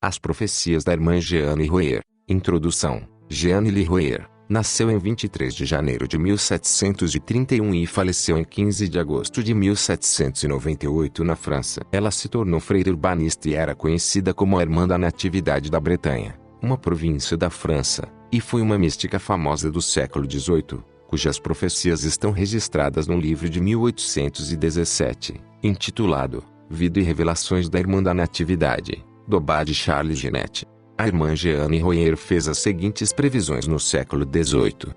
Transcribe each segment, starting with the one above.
As profecias da irmã Jeanne Royer. Introdução. Jeanne Royer nasceu em 23 de janeiro de 1731 e faleceu em 15 de agosto de 1798 na França. Ela se tornou freira urbanista e era conhecida como a Irmã da Natividade da Bretanha, uma província da França, e foi uma mística famosa do século XVIII, cujas profecias estão registradas no livro de 1817, intitulado Vida e Revelações da Irmã da Natividade, do abade Charles Genet. A irmã Jeanne Royer fez as seguintes previsões no século XVIII.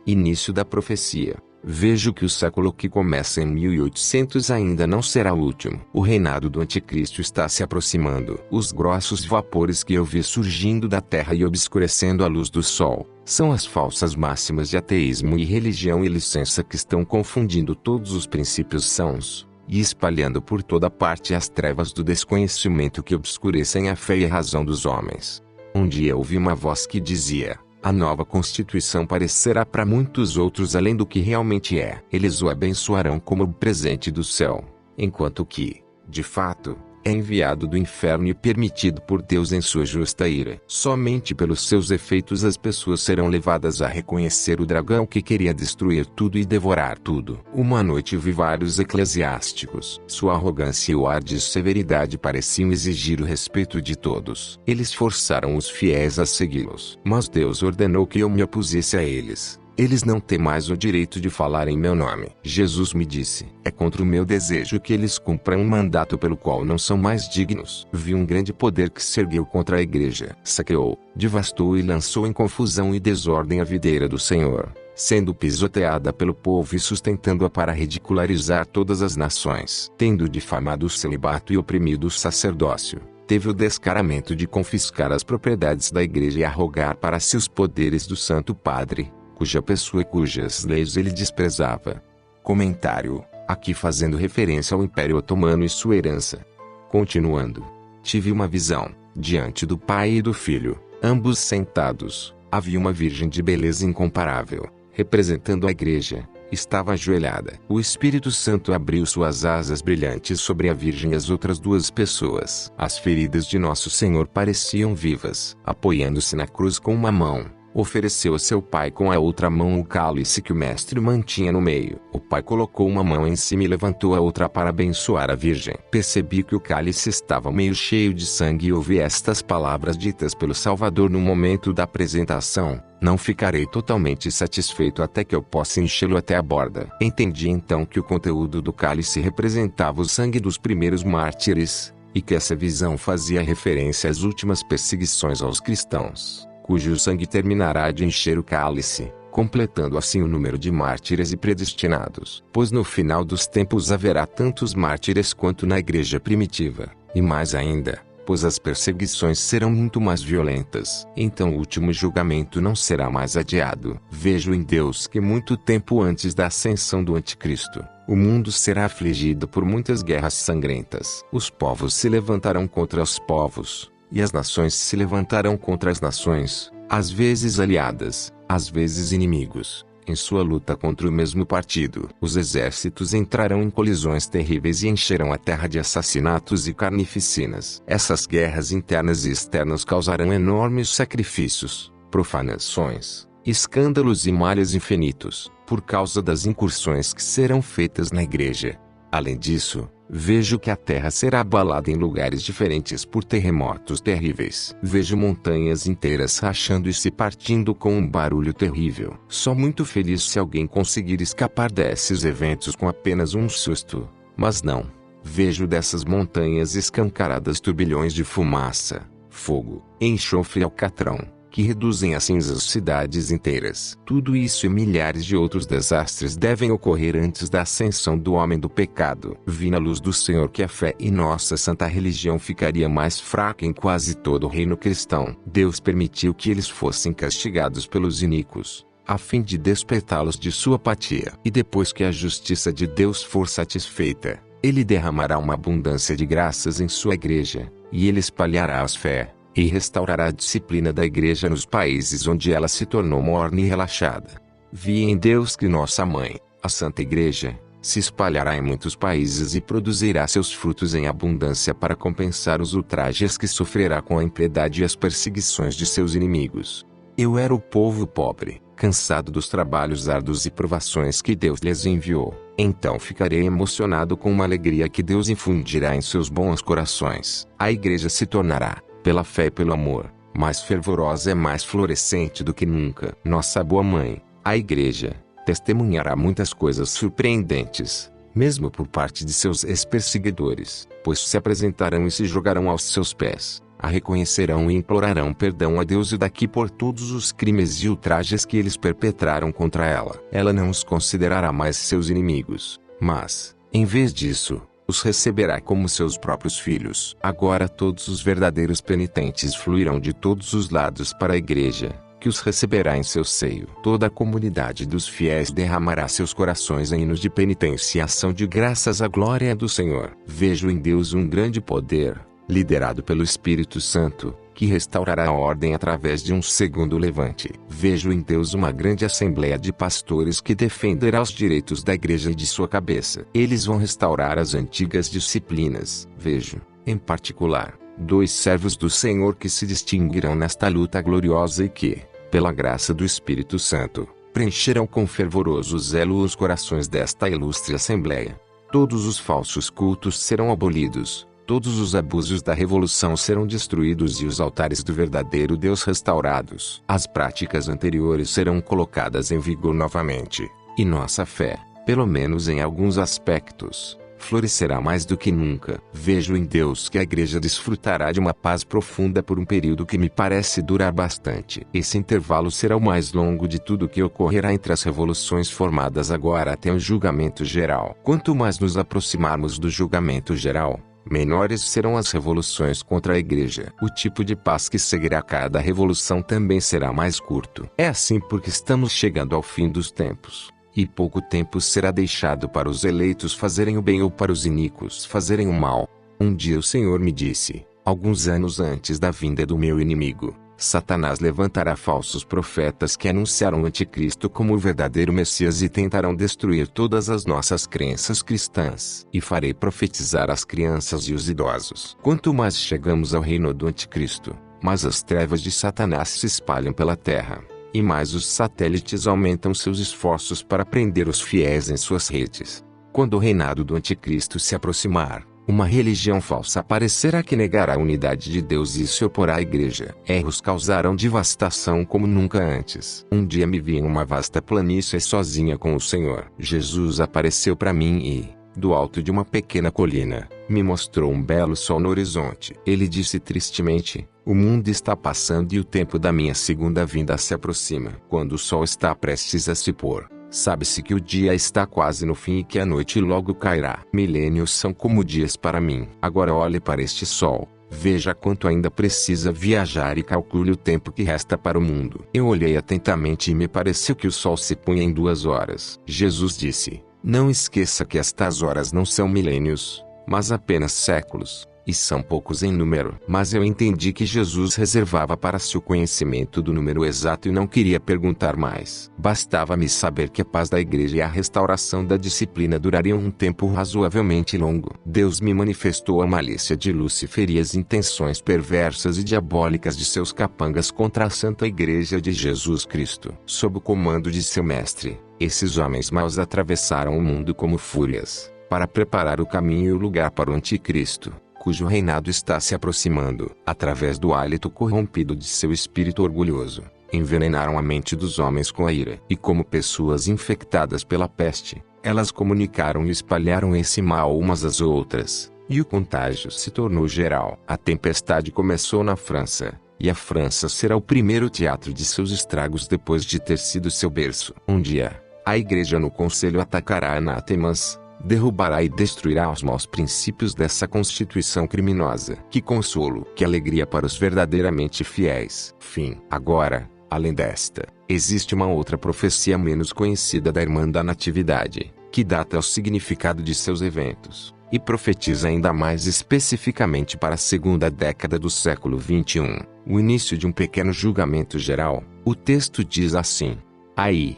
Início da profecia. Vejo que o século que começa em 1800 ainda não será o último. O reinado do anticristo está se aproximando. Os grossos vapores que eu vi surgindo da terra e obscurecendo a luz do sol, são as falsas máximas de ateísmo e religião e licença que estão confundindo todos os princípios sãos, e espalhando por toda parte as trevas do desconhecimento que obscurecem a fé e a razão dos homens. Um dia ouvi uma voz que dizia: a nova Constituição parecerá para muitos outros além do que realmente é. Eles o abençoarão como o presente do céu, enquanto que, de fato, é enviado do inferno e permitido por Deus em sua justa ira. Somente pelos seus efeitos as pessoas serão levadas a reconhecer o dragão que queria destruir tudo e devorar tudo. Uma noite vi vários eclesiásticos. Sua arrogância e o ar de severidade pareciam exigir o respeito de todos. Eles forçaram os fiéis a segui-los. Mas Deus ordenou que eu me opusesse a eles. Eles não têm mais o direito de falar em meu nome. Jesus me disse: é contra o meu desejo que eles cumpram um mandato pelo qual não são mais dignos. Vi um grande poder que se ergueu contra a igreja. Saqueou, devastou e lançou em confusão e desordem a videira do Senhor, sendo pisoteada pelo povo e sustentando-a para ridicularizar todas as nações. Tendo difamado o celibato e oprimido o sacerdócio, teve o descaramento de confiscar as propriedades da igreja e arrogar para si os poderes do Santo Padre, cuja pessoa e cujas leis ele desprezava. Comentário, aqui fazendo referência ao Império Otomano e sua herança. Continuando. Tive uma visão, diante do Pai e do Filho, ambos sentados, havia uma virgem de beleza incomparável, representando a igreja, estava ajoelhada. O Espírito Santo abriu suas asas brilhantes sobre a virgem e as outras duas pessoas. As feridas de Nosso Senhor pareciam vivas. Apoiando-se na cruz com uma mão, ofereceu a seu pai com a outra mão o cálice que o mestre mantinha no meio. O pai colocou uma mão em cima e levantou a outra para abençoar a virgem. Percebi que o cálice estava meio cheio de sangue e ouvi estas palavras ditas pelo Salvador no momento da apresentação: não ficarei totalmente satisfeito até que eu possa enchê-lo até a borda. Entendi então que o conteúdo do cálice representava o sangue dos primeiros mártires, e que essa visão fazia referência às últimas perseguições aos cristãos, cujo sangue terminará de encher o cálice, completando assim o número de mártires e predestinados. Pois no final dos tempos haverá tantos mártires quanto na igreja primitiva, e mais ainda, pois as perseguições serão muito mais violentas. Então o último julgamento não será mais adiado. Vejo em Deus que muito tempo antes da ascensão do anticristo, o mundo será afligido por muitas guerras sangrentas. Os povos se levantarão contra os povos, e as nações se levantarão contra as nações, às vezes aliadas, às vezes inimigos, em sua luta contra o mesmo partido. Os exércitos entrarão em colisões terríveis e encherão a terra de assassinatos e carnificinas. Essas guerras internas e externas causarão enormes sacrifícios, profanações, escândalos e males infinitos, por causa das incursões que serão feitas na igreja. Além disso, vejo que a terra será abalada em lugares diferentes por terremotos terríveis. Vejo montanhas inteiras rachando e se partindo com um barulho terrível. Sou muito feliz se alguém conseguir escapar desses eventos com apenas um susto. Mas não. Vejo dessas montanhas escancaradas turbilhões de fumaça, fogo, enxofre e alcatrão, que reduzem a cinzas cidades inteiras. Tudo isso e milhares de outros desastres devem ocorrer antes da ascensão do homem do pecado. Vi na luz do Senhor que a fé em nossa santa religião ficaria mais fraca em quase todo o reino cristão. Deus permitiu que eles fossem castigados pelos iníquos, a fim de despertá-los de sua apatia. E depois que a justiça de Deus for satisfeita, Ele derramará uma abundância de graças em sua igreja, e Ele espalhará a fé e restaurará a disciplina da igreja nos países onde ela se tornou morna e relaxada. Vi em Deus que nossa mãe, a Santa Igreja, se espalhará em muitos países e produzirá seus frutos em abundância para compensar os ultrajes que sofrerá com a impiedade e as perseguições de seus inimigos. Eu era o povo pobre, cansado dos trabalhos árduos e provações que Deus lhes enviou. Então ficarei emocionado com uma alegria que Deus infundirá em seus bons corações. A igreja se tornará, pela fé e pelo amor, mais fervorosa e mais florescente do que nunca. Nossa boa mãe, a igreja, testemunhará muitas coisas surpreendentes, mesmo por parte de seus ex-perseguidores, pois se apresentarão e se jogarão aos seus pés, a reconhecerão e implorarão perdão a Deus e daqui por todos os crimes e ultrajes que eles perpetraram contra ela. Ela não os considerará mais seus inimigos, mas, em vez disso, os receberá como seus próprios filhos. Agora todos os verdadeiros penitentes fluirão de todos os lados para a igreja, que os receberá em seu seio. Toda a comunidade dos fiéis derramará seus corações em hinos de penitência e ação de graças à glória do Senhor. Vejo em Deus um grande poder, liderado pelo Espírito Santo, que restaurará a ordem através de um segundo levante. Vejo em Deus uma grande assembleia de pastores que defenderá os direitos da igreja e de sua cabeça. Eles vão restaurar as antigas disciplinas. Vejo, em particular, 2 servos do Senhor que se distinguirão nesta luta gloriosa e que, pela graça do Espírito Santo, preencherão com fervoroso zelo os corações desta ilustre assembleia. Todos os falsos cultos serão abolidos. Todos os abusos da revolução serão destruídos e os altares do verdadeiro Deus restaurados. As práticas anteriores serão colocadas em vigor novamente, e nossa fé, pelo menos em alguns aspectos, florescerá mais do que nunca. Vejo em Deus que a igreja desfrutará de uma paz profunda por um período que me parece durar bastante. Esse intervalo será o mais longo de tudo que ocorrerá entre as revoluções formadas agora até o julgamento geral. Quanto mais nos aproximarmos do julgamento geral, menores serão as revoluções contra a igreja. O tipo de paz que seguirá cada revolução também será mais curto. É assim porque estamos chegando ao fim dos tempos, e pouco tempo será deixado para os eleitos fazerem o bem ou para os iníquos fazerem o mal. Um dia o Senhor me disse, alguns anos antes da vinda do meu inimigo, Satanás levantará falsos profetas que anunciarão o anticristo como o verdadeiro Messias e tentarão destruir todas as nossas crenças cristãs. E farei profetizar as crianças e os idosos. Quanto mais chegamos ao reino do anticristo, mais as trevas de Satanás se espalham pela terra, e mais os satélites aumentam seus esforços para prender os fiéis em suas redes. Quando o reinado do anticristo se aproximar, uma religião falsa aparecerá que negará a unidade de Deus e se oporá à igreja. Erros causarão devastação como nunca antes. Um dia me vi em uma vasta planície sozinha com o Senhor. Jesus apareceu para mim e, do alto de uma pequena colina, me mostrou um belo sol no horizonte. Ele disse tristemente, o mundo está passando e o tempo da minha segunda vinda se aproxima. Quando o sol está prestes a se pôr, sabe-se que o dia está quase no fim e que a noite logo cairá. Milênios são como dias para mim. Agora olhe para este sol, veja quanto ainda precisa viajar e calcule o tempo que resta para o mundo. Eu olhei atentamente e me pareceu que o sol se punha em 2 horas. Jesus disse, não esqueça que estas horas não são milênios, mas apenas séculos, e são poucos em número. Mas eu entendi que Jesus reservava para si o conhecimento do número exato e não queria perguntar mais. Bastava-me saber que a paz da igreja e a restauração da disciplina durariam um tempo razoavelmente longo. Deus me manifestou a malícia de Lúcifer e as intenções perversas e diabólicas de seus capangas contra a Santa Igreja de Jesus Cristo. Sob o comando de seu mestre, esses homens maus atravessaram o mundo como fúrias, para preparar o caminho e o lugar para o anticristo, cujo reinado está se aproximando. Através do hálito corrompido de seu espírito orgulhoso, envenenaram a mente dos homens com a ira. E como pessoas infectadas pela peste, elas comunicaram e espalharam esse mal umas às outras, e o contágio se tornou geral. A tempestade começou na França, e a França será o primeiro teatro de seus estragos depois de ter sido seu berço. Um dia, a igreja no conselho atacará anátemas, derrubará e destruirá os maus princípios dessa constituição criminosa. Que consolo, que alegria para os verdadeiramente fiéis. Fim. Agora, além desta, existe uma outra profecia menos conhecida da Irmã da Natividade, que data o significado de seus eventos, e profetiza ainda mais especificamente para a segunda década do século XXI, o início de um pequeno julgamento geral. O texto diz assim: aí,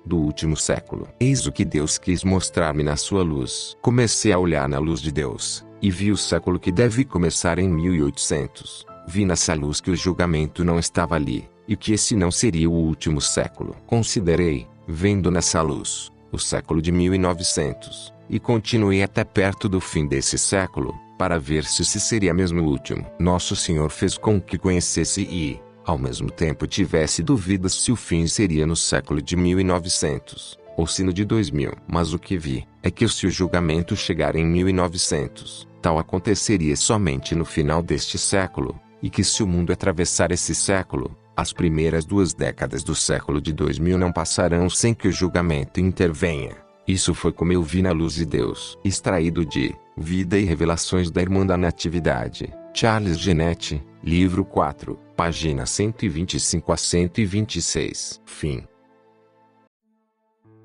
do último século. Eis o que Deus quis mostrar-me na sua luz. Comecei a olhar na luz de Deus, e vi o século que deve começar em 1800. Vi nessa luz que o julgamento não estava ali, e que esse não seria o último século. Considerei, vendo nessa luz, o século de 1900, e continuei até perto do fim desse século, para ver se esse seria mesmo o último. Nosso Senhor fez com que conhecesse e, ao mesmo tempo tivesse dúvidas se o fim seria no século de 1900, ou se no de 2000. Mas o que vi, é que se o julgamento chegar em 1900, tal aconteceria somente no final deste século, e que se o mundo atravessar esse século, as primeiras 2 décadas do século de 2000 não passarão sem que o julgamento intervenha. Isso foi como eu vi na luz de Deus. Extraído de Vida e Revelações da Irmã da Natividade, Charles Genete, livro 4, página 125 a 126. Fim.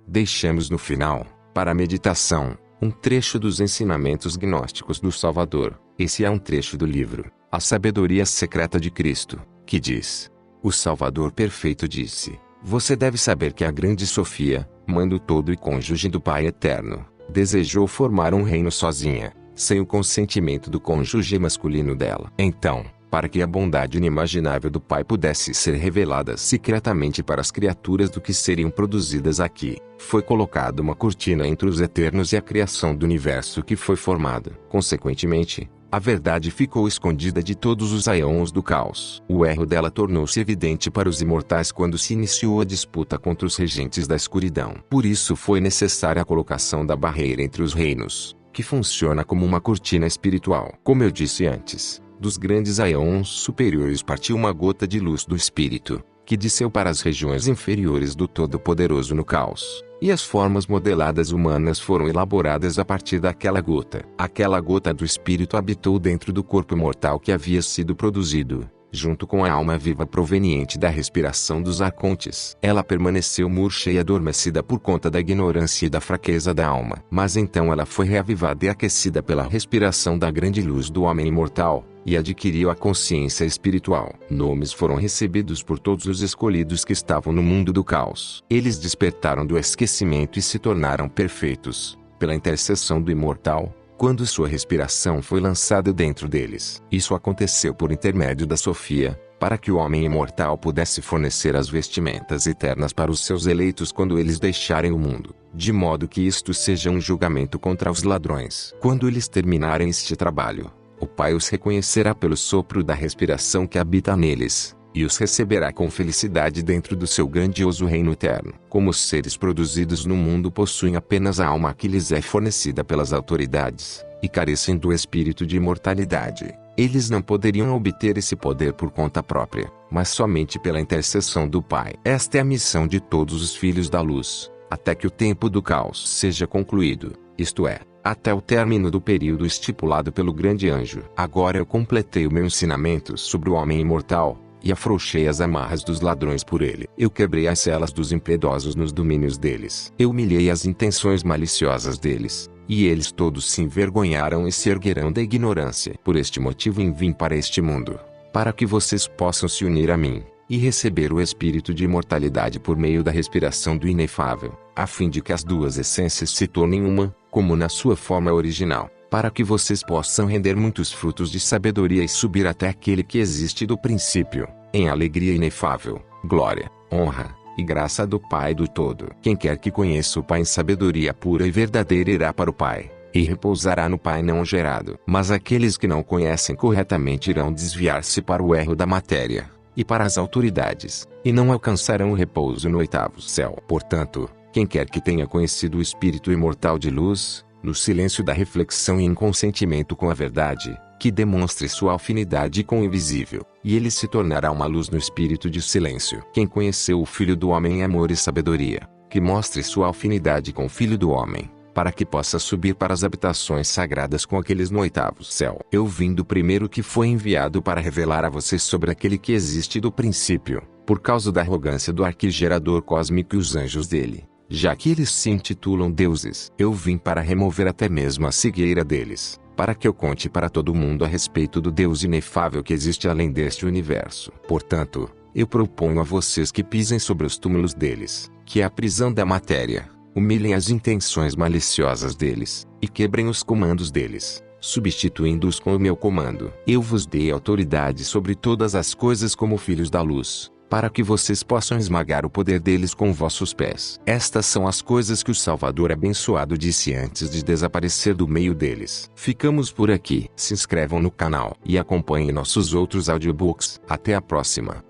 Deixamos no final, para a meditação, um trecho dos ensinamentos gnósticos do Salvador. Esse é um trecho do livro A Sabedoria Secreta de Cristo, que diz: o Salvador perfeito disse: você deve saber que a grande Sofia, mãe do todo e cônjuge do Pai Eterno, desejou formar um reino sozinha, sem o consentimento do cônjuge masculino dela. Então, para que a bondade inimaginável do Pai pudesse ser revelada secretamente para as criaturas do que seriam produzidas aqui, foi colocada uma cortina entre os eternos e a criação do universo que foi formado. Consequentemente, a verdade ficou escondida de todos os aeons do caos. O erro dela tornou-se evidente para os imortais quando se iniciou a disputa contra os regentes da escuridão. Por isso foi necessária a colocação da barreira entre os reinos, que funciona como uma cortina espiritual. Como eu disse antes, dos grandes aeons superiores partiu uma gota de luz do Espírito, que desceu para as regiões inferiores do Todo-Poderoso no caos. E as formas modeladas humanas foram elaboradas a partir daquela gota. Aquela gota do Espírito habitou dentro do corpo mortal que havia sido produzido, junto com a alma viva proveniente da respiração dos arcontes. Ela permaneceu murcha e adormecida por conta da ignorância e da fraqueza da alma. Mas então ela foi reavivada e aquecida pela respiração da grande luz do homem imortal, e adquiriu a consciência espiritual. Nomes foram recebidos por todos os escolhidos que estavam no mundo do caos. Eles despertaram do esquecimento e se tornaram perfeitos, pela intercessão do imortal, quando sua respiração foi lançada dentro deles. Isso aconteceu por intermédio da Sofia, para que o homem imortal pudesse fornecer as vestimentas eternas para os seus eleitos quando eles deixarem o mundo, de modo que isto seja um julgamento contra os ladrões. Quando eles terminarem este trabalho, o Pai os reconhecerá pelo sopro da respiração que habita neles, e os receberá com felicidade dentro do seu grandioso reino eterno. Como os seres produzidos no mundo possuem apenas a alma que lhes é fornecida pelas autoridades, e carecem do espírito de imortalidade, eles não poderiam obter esse poder por conta própria, mas somente pela intercessão do Pai. Esta é a missão de todos os filhos da luz, até que o tempo do caos seja concluído, isto é, até o término do período estipulado pelo grande anjo. Agora eu completei o meu ensinamento sobre o homem imortal, e afrouxei as amarras dos ladrões por ele. Eu quebrei as celas dos impiedosos nos domínios deles. Eu humilhei as intenções maliciosas deles, e eles todos se envergonharam e se erguerão da ignorância. Por este motivo vim para este mundo, para que vocês possam se unir a mim, e receber o espírito de imortalidade por meio da respiração do inefável, a fim de que as duas essências se tornem uma, como na sua forma original, para que vocês possam render muitos frutos de sabedoria e subir até aquele que existe do princípio, em alegria inefável, glória, honra e graça do Pai do Todo. Quem quer que conheça o Pai em sabedoria pura e verdadeira irá para o Pai, e repousará no Pai não gerado. Mas aqueles que não conhecem corretamente irão desviar-se para o erro da matéria, e para as autoridades, e não alcançarão o repouso no 8º céu. Portanto, quem quer que tenha conhecido o Espírito imortal de luz, no silêncio da reflexão e em consentimento com a verdade, que demonstre sua afinidade com o invisível, e ele se tornará uma luz no espírito de silêncio. Quem conheceu o Filho do Homem em amor e sabedoria, que mostre sua afinidade com o Filho do Homem, para que possa subir para as habitações sagradas com aqueles no 8º céu. Eu vim do primeiro que foi enviado para revelar a vocês sobre aquele que existe do princípio, por causa da arrogância do arquigerador cósmico e os anjos dele, já que eles se intitulam deuses. Eu vim para remover até mesmo a cegueira deles, para que eu conte para todo mundo a respeito do Deus inefável que existe além deste universo. Portanto, Eu proponho a vocês que pisem sobre os túmulos deles, que é a prisão da matéria, humilhem as intenções maliciosas deles, e quebrem os comandos deles, substituindo-os com o meu comando. Eu vos dei autoridade sobre todas as coisas como filhos da luz, para que vocês possam esmagar o poder deles com vossos pés. Estas são as coisas que o Salvador abençoado disse antes de desaparecer do meio deles. Ficamos por aqui. Se inscrevam no canal e acompanhem nossos outros audiobooks. Até a próxima.